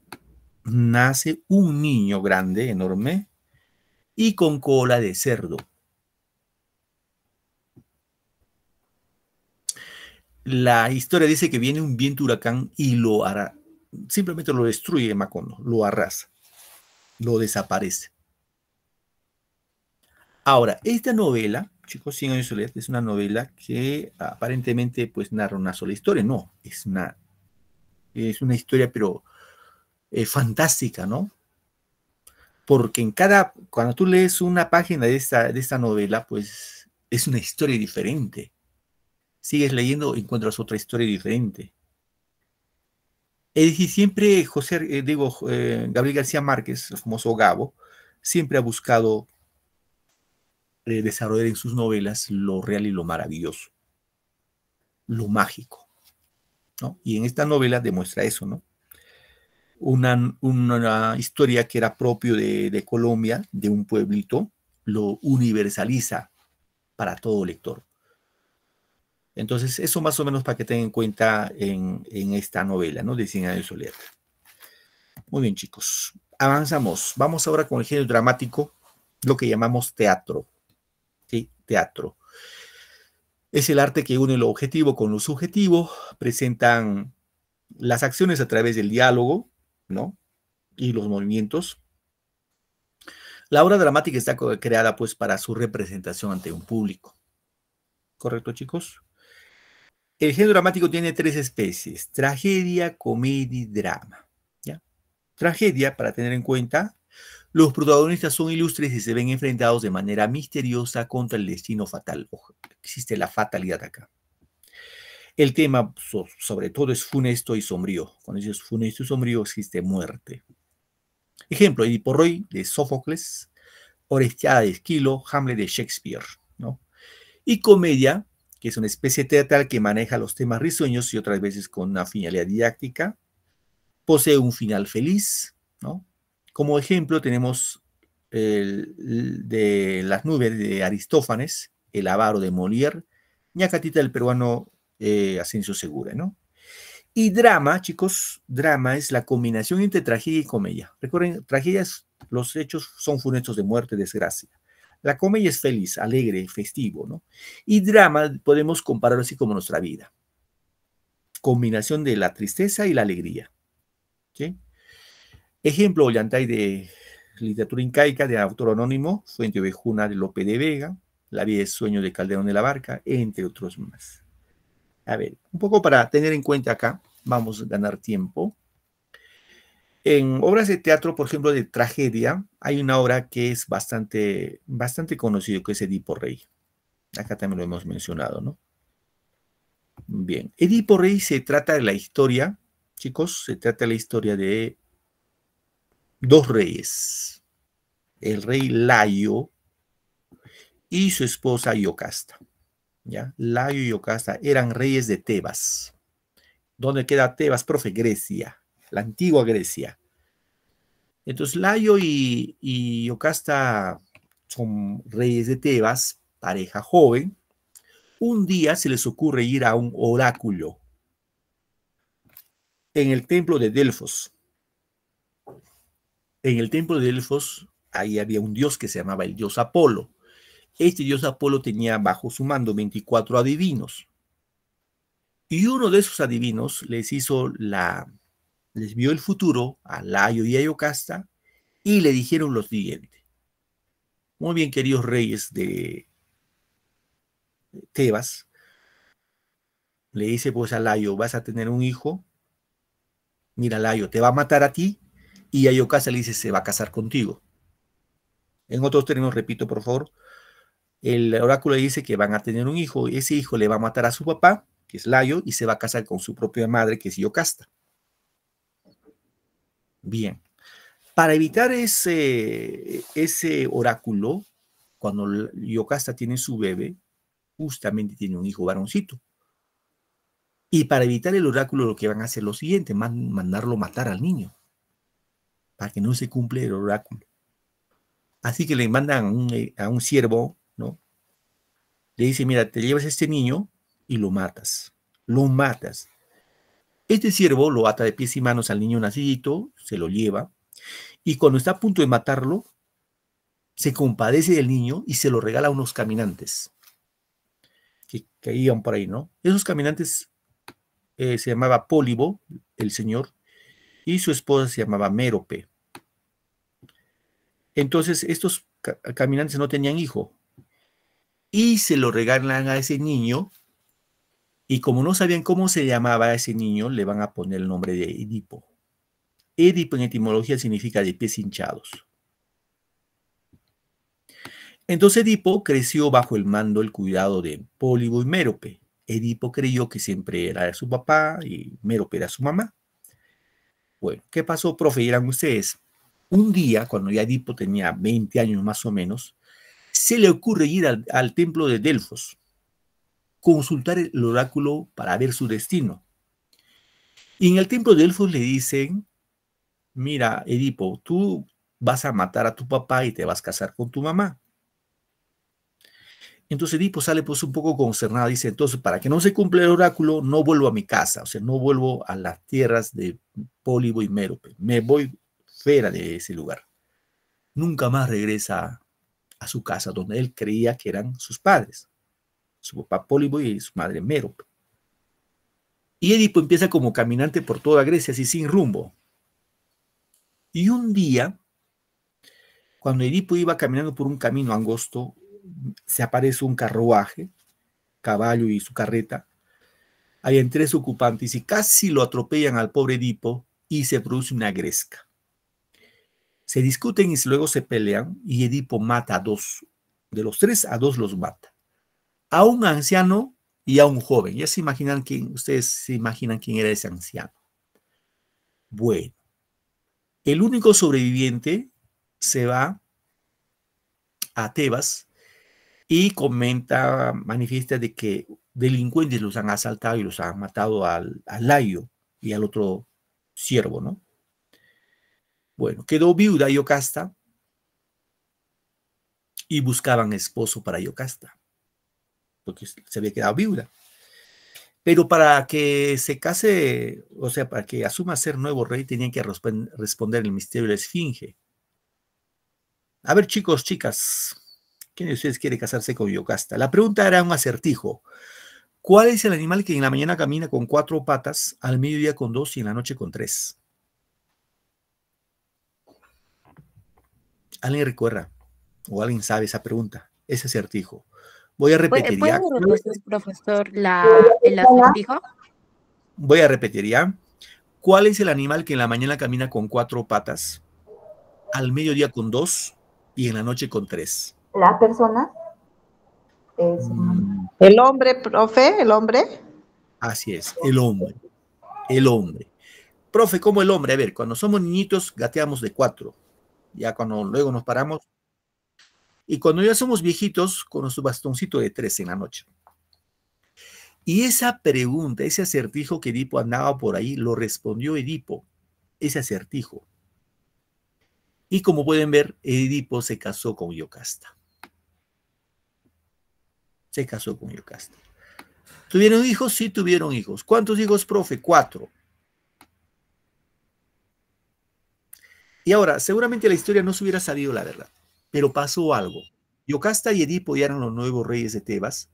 nace un niño grande, enorme, y con cola de cerdo. La historia dice que viene un viento huracán y lo hará. Simplemente lo destruye Macondo, lo arrasa, lo desaparece. Ahora, esta novela, chicos, 100 años de soledad, es una novela que aparentemente pues narra una sola historia. No, es una historia, pero fantástica, ¿no? Porque cuando tú lees una página de esta novela, pues es una historia diferente. Sigues leyendo, encuentras otra historia diferente. Es decir, siempre Gabriel García Márquez, el famoso Gabo, siempre ha buscado desarrollar en sus novelas lo real y lo maravilloso, lo mágico, ¿no? Y en esta novela demuestra eso, ¿no? Una historia que era propio de Colombia, de un pueblito, lo universaliza para todo lector. Entonces, eso más o menos para que tengan en cuenta en esta novela, ¿no? De 100 años de soledad. Muy bien, chicos. Avanzamos. Vamos ahora con el género dramático, lo que llamamos teatro. ¿Sí? Teatro. Es el arte que une lo objetivo con lo subjetivo. Presentan las acciones a través del diálogo, ¿no? Y los movimientos. La obra dramática está creada, pues, para su representación ante un público. ¿Correcto, chicos? El género dramático tiene 3 especies: tragedia, comedia y drama. ¿Ya? Tragedia, para tener en cuenta, los protagonistas son ilustres y se ven enfrentados de manera misteriosa contra el destino fatal. Ojo, existe la fatalidad acá. El tema, sobre todo, es funesto y sombrío. Cuando dices funesto y sombrío, existe muerte. Ejemplo, Edipo Rey de Sófocles, Orestiada de Esquilo, Hamlet de Shakespeare, ¿no? Y comedia, que es una especie teatral que maneja los temas risueños y otras veces con una finalidad didáctica. Posee un final feliz, ¿no? Como ejemplo tenemos de Las nubes de Aristófanes, El avaro de Molière, Ñacatita del peruano Asensio Segura, ¿no? Y drama, chicos, drama es la combinación entre tragedia y comedia. Recuerden, tragedias, los hechos son funestos de muerte, desgracia. La comedia es feliz, alegre, festivo, ¿no? Y drama podemos compararlo así como nuestra vida. Combinación de la tristeza y la alegría. ¿Sí? Ejemplo, Ollantay de literatura incaica de autor anónimo, Fuente Ovejuna de Lope de Vega, La vida de sueño de Calderón de la Barca, entre otros más. A ver, un poco para tener en cuenta acá, vamos a ganar tiempo. En obras de teatro, por ejemplo, de tragedia, hay una obra que es bastante conocida, que es Edipo Rey. Acá también lo hemos mencionado, ¿no? Bien, Edipo Rey se trata de la historia, chicos, se trata de la historia de 2 reyes. El rey Layo y su esposa Iocasta. ¿Ya? Layo y Iocasta eran reyes de Tebas. ¿Dónde queda Tebas, profe? Grecia, la antigua Grecia. Entonces, Layo y Iocasta son reyes de Tebas, pareja joven. Un día se les ocurre ir a un oráculo en el templo de Delfos. En el templo de Delfos, ahí había un dios que se llamaba el dios Apolo. Este dios Apolo tenía bajo su mando 24 adivinos. Y uno de esos adivinos les vio el futuro a Layo y a Iocasta y le dijeron lo siguiente. Muy bien, queridos reyes de Tebas, le dice pues a Layo, vas a tener un hijo. Mira, Layo, te va a matar a ti, y a Iocasta le dice, se va a casar contigo. En otros términos, repito, por favor, el oráculo le dice que van a tener un hijo, y ese hijo le va a matar a su papá, que es Layo, y se va a casar con su propia madre, que es Iocasta. Bien. Para evitar ese oráculo, cuando Iocasta tiene su bebé, justamente tiene un hijo varoncito. Y para evitar el oráculo, lo que van a hacer es lo siguiente, mandarlo matar al niño, para que no se cumpla el oráculo. Así que le mandan a un siervo, ¿no? Le dice, mira, te llevas a este niño y lo matas. Lo matas. Este siervo lo ata de pies y manos al niño nacidito, se lo lleva, y cuando está a punto de matarlo, se compadece del niño y se lo regala a unos caminantes que iban por ahí, ¿no? Esos caminantes se llamaba Pólibo, el señor, y su esposa se llamaba Mérope. Entonces, estos caminantes no tenían hijo. Y se lo regalan a ese niño. Y como no sabían cómo se llamaba a ese niño, le van a poner el nombre de Edipo. Edipo en etimología significa de pies hinchados. Entonces Edipo creció bajo el mando, el cuidado de Pólibo y Mérope. Edipo creyó que siempre era su papá y Mérope era su mamá. Bueno, ¿qué pasó, profe? Dirán ustedes. Un día, cuando ya Edipo tenía 20 años más o menos, se le ocurre ir al templo de Delfos, consultar el oráculo para ver su destino. Y en el templo de Delfos le dicen, mira, Edipo, tú vas a matar a tu papá y te vas a casar con tu mamá. Entonces Edipo sale pues un poco consternado, dice, entonces para que no se cumpla el oráculo, no vuelvo a mi casa, o sea, no vuelvo a las tierras de Pólibo y Mérope, me voy fuera de ese lugar. Nunca más regresa a su casa, donde él creía que eran sus padres, su papá Pólibo y su madre Mérope. Y Edipo empieza como caminante por toda Grecia, así sin rumbo. Y un día, cuando Edipo iba caminando por un camino angosto, se aparece un carruaje, caballo y su carreta. Hay en 3 ocupantes y casi lo atropellan al pobre Edipo y se produce una gresca. Se discuten y luego se pelean y Edipo mata a 2. De los 3, a 2 los mata. A un anciano y a un joven. Ya se imaginan quién, ustedes se imaginan quién era ese anciano. Bueno, el único sobreviviente se va a Tebas y comenta, manifiesta de que delincuentes los han asaltado y los han matado al Layo y al otro siervo, ¿no? Bueno, quedó viuda Iocasta y buscaban esposo para Iocasta, porque se había quedado viuda. Pero para que se case, o sea, para que asuma ser nuevo rey, tenían que responder el misterio de la esfinge. A ver, chicos, chicas, ¿quién de ustedes quiere casarse con Iocasta? La pregunta era un acertijo. ¿Cuál es el animal que en la mañana camina con 4 patas, al mediodía con 2 y en la noche con 3? ¿Alguien recuerda? ¿O alguien sabe esa pregunta? Ese acertijo. Voy a repetir ya. ¿Puede repetir, profesor, el acertijo? Voy a repetir ya. ¿Cuál es el animal que en la mañana camina con 4 patas, al mediodía con 2 y en la noche con 3? ¿La persona? El hombre, profe, el hombre. Así es, el hombre. El hombre. Profe, ¿cómo el hombre? A ver, cuando somos niñitos gateamos de 4. Ya cuando luego nos paramos. Y cuando ya somos viejitos, con nuestro bastoncito de 3 en la noche. Y esa pregunta, ese acertijo que Edipo andaba por ahí, lo respondió Edipo. Ese acertijo. Y como pueden ver, Edipo se casó con Iocasta. Se casó con Iocasta. ¿Tuvieron hijos? Sí, tuvieron hijos. ¿Cuántos hijos, profe? 4. Y ahora, seguramente la historia no se hubiera sabido la verdad, pero pasó algo. Iocasta y Edipo ya eran los nuevos reyes de Tebas,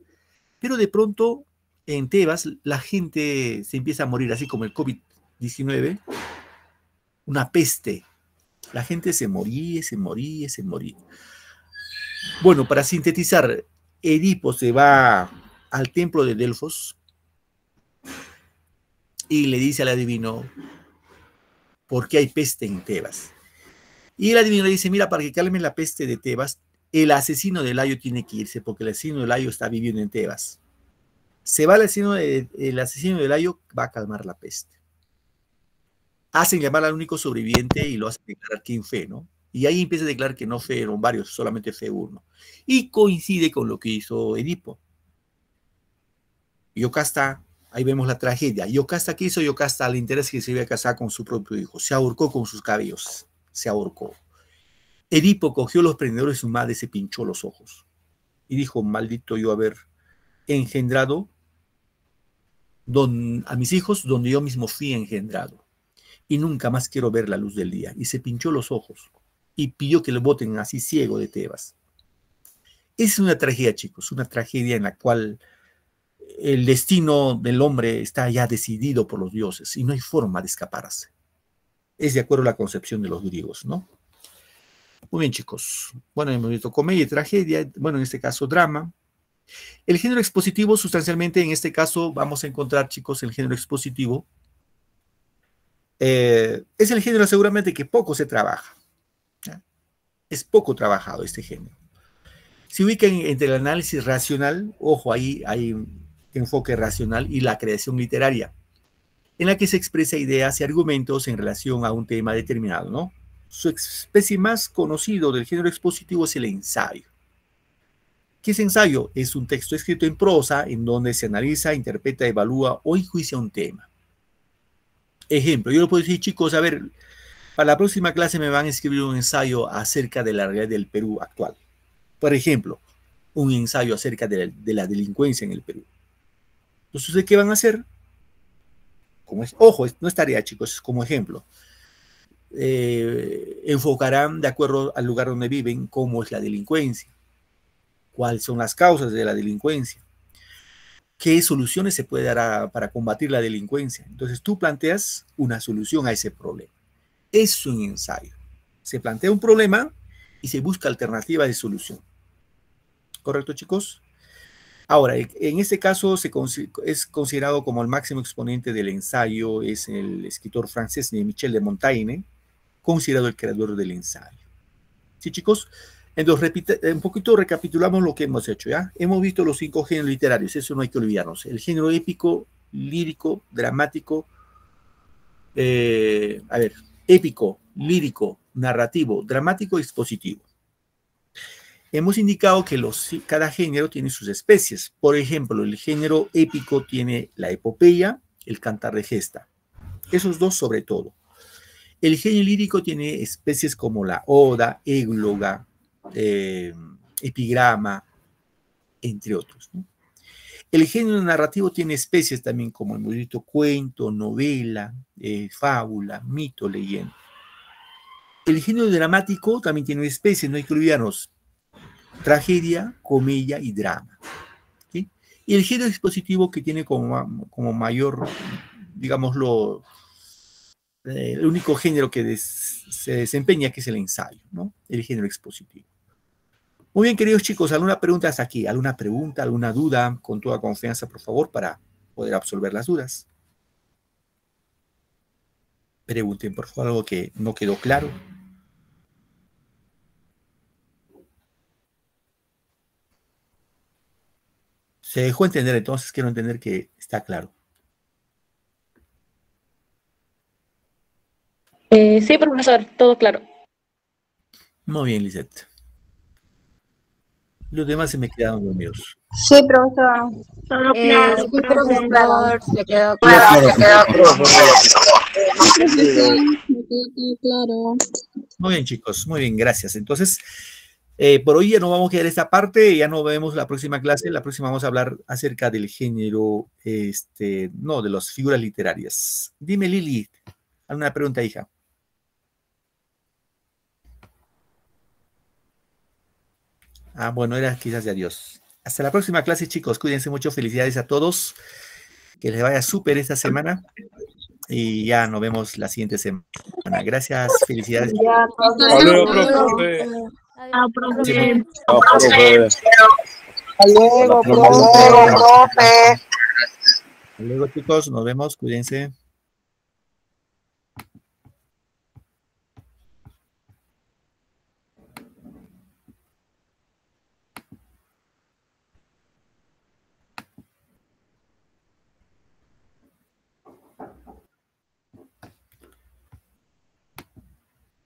pero de pronto en Tebas la gente se empieza a morir, así como el COVID-19, una peste. La gente se moría, se moría, se moría. Bueno, para sintetizar, Edipo se va al templo de Delfos y le dice al adivino, ¿por qué hay peste en Tebas? Y el adivino le dice, mira, para que calme la peste de Tebas, el asesino de Layo tiene que irse, porque el asesino de Layo está viviendo en Tebas. Se va el asesino de Layo, va a calmar la peste. Hacen llamar al único sobreviviente y lo hacen declarar quién fue, ¿no? Y ahí empieza a declarar que no fueron varios, solamente fue uno. Y coincide con lo que hizo Edipo. Iocasta, ahí vemos la tragedia. Iocasta, ¿qué hizo Iocasta? Le interesa que se iba a casar con su propio hijo. Se ahorcó con sus cabellos. Se ahorcó. Edipo cogió los prendedores de su madre y se pinchó los ojos. Y dijo, maldito yo haber engendrado a mis hijos donde yo mismo fui engendrado. Y nunca más quiero ver la luz del día. Y se pinchó los ojos. Y pidió que le boten así ciego de Tebas. Es una tragedia, chicos. Una tragedia en la cual el destino del hombre está ya decidido por los dioses. Y no hay forma de escaparse. Es de acuerdo a la concepción de los griegos, ¿no? Muy bien, chicos. Bueno, hemos visto comedia y tragedia, bueno, en este caso drama. El género expositivo, sustancialmente, en este caso, vamos a encontrar, chicos, el género expositivo. Es el género seguramente que poco se trabaja. ¿Ya? Es poco trabajado este género. Se ubica entre el análisis racional, ojo, ahí hay un enfoque racional, y la creación literaria, en la que se expresa ideas y argumentos en relación a un tema determinado, ¿no? Su especie más conocido del género expositivo es el ensayo. ¿Qué es ensayo? Es un texto escrito en prosa en donde se analiza, interpreta, evalúa o enjuicia un tema. Ejemplo, yo le puedo decir, chicos, a ver, para la próxima clase me van a escribir un ensayo acerca de la realidad del Perú actual. Por ejemplo, un ensayo acerca de la delincuencia en el Perú. Entonces, ¿ustedes qué van a hacer? Ojo, no es tarea, chicos, es como ejemplo. Enfocarán de acuerdo al lugar donde viven cómo es la delincuencia, cuáles son las causas de la delincuencia, qué soluciones se puede dar para combatir la delincuencia. Entonces tú planteas una solución a ese problema. Es un ensayo. Se plantea un problema y se busca alternativa de solución. ¿Correcto, chicos? Ahora, en este caso es considerado como el máximo exponente del ensayo, es el escritor francés Michel de Montaigne, considerado el creador del ensayo. ¿Sí, chicos? Entonces, un poquito recapitulamos lo que hemos hecho, ¿ya? Hemos visto los 5 géneros literarios, eso no hay que olvidarnos. El género épico, lírico, dramático, épico, lírico, narrativo, dramático y expositivo. Hemos indicado que cada género tiene sus especies. Por ejemplo, el género épico tiene la epopeya, el cantar de gesta. Esos dos sobre todo. El género lírico tiene especies como la oda, égloga, epigrama, entre otros, ¿no? El género narrativo tiene especies también como el bonito cuento, novela, fábula, mito, leyenda. El género dramático también tiene especies, no hay que olvidarnos: tragedia, comedia y drama. ¿Sí? Y el género expositivo, que tiene como mayor, digámoslo, el único género que se desempeña, que es el ensayo, ¿no? El género expositivo. Muy bien, queridos chicos, ¿alguna pregunta hasta aquí? ¿Alguna pregunta, alguna duda? Con toda confianza, por favor, para poder absolver las dudas. Pregunten, por favor, algo que no quedó claro. Se dejó entender, entonces quiero entender que está claro. Sí, profesor, todo claro. Muy bien, Lisette. Los demás se me quedaron dormidos. Sí, profesor. Todo claro. Sí, profesor, se quedó claro. Claro. Muy bien, chicos, muy bien, gracias. Entonces, por hoy ya no vamos a quedar esta parte, ya nos vemos la próxima clase. La próxima vamos a hablar acerca del género, no, de las figuras literarias. Dime, Lili, ¿alguna pregunta, hija? Ah, bueno, era quizás de adiós. Hasta la próxima clase, chicos. Cuídense mucho. Felicidades a todos. Que les vaya súper esta semana. Y ya nos vemos la siguiente semana. Gracias. Felicidades. Hasta luego, profe. profe. Hasta luego, profe. Hasta luego, chicos. Nos vemos. Cuídense.